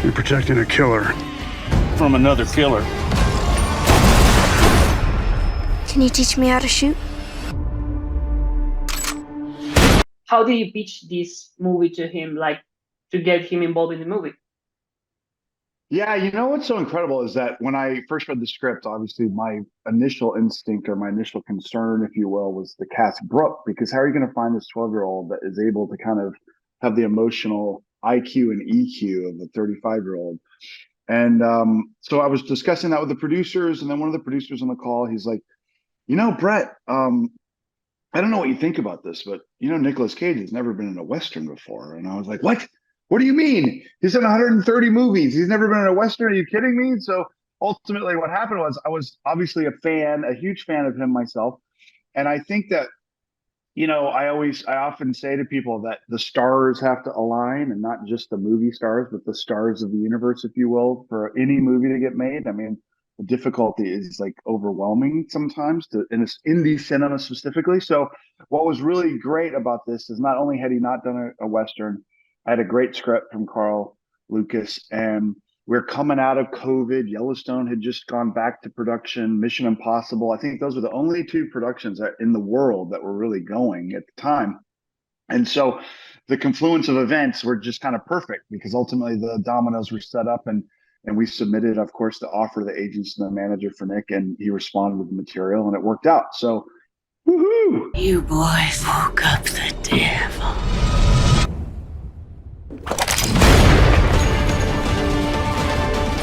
You're protecting a killer from another killer. Can you teach me how to shoot? How did you pitch this movie to him, like to get him involved in the movie? Yeah, you know what's so incredible is that when I first read the script, obviously my initial instinct or my initial concern, if you will, was to cast Brooke, because how are you going to find this 12-year-old that is able to kind of have the emotional IQ and EQ of a 35-year-old? And so I was discussing that with the producers, and then one of the producers on the call, he's like, you know, Brett, I don't know what you think about this, but you know, Nicolas Cage has never been in a Western before. And I was like, what? What do you mean? He's in 130 movies. He's never been in a Western. Are you kidding me? So ultimately what happened was I was obviously a huge fan of him myself. And I think that, you know, I often say to people that the stars have to align, and not just the movie stars, but the stars of the universe, if you will, for any movie to get made. I mean, the difficulty is like overwhelming sometimes in indie cinema specifically. So what was really great about this is not only had he not done a Western, I had a great script from Carl Lucas, and we're coming out of COVID. Yellowstone had just gone back to production. Mission Impossible. I think those were the only two productions in the world that were really going at the time. And so the confluence of events were just kind of perfect, because ultimately the dominoes were set up, and we submitted, of course, the offer to the agents and the manager for Nick, and he responded with the material, and it worked out. So, woohoo! You boys woke up the devil.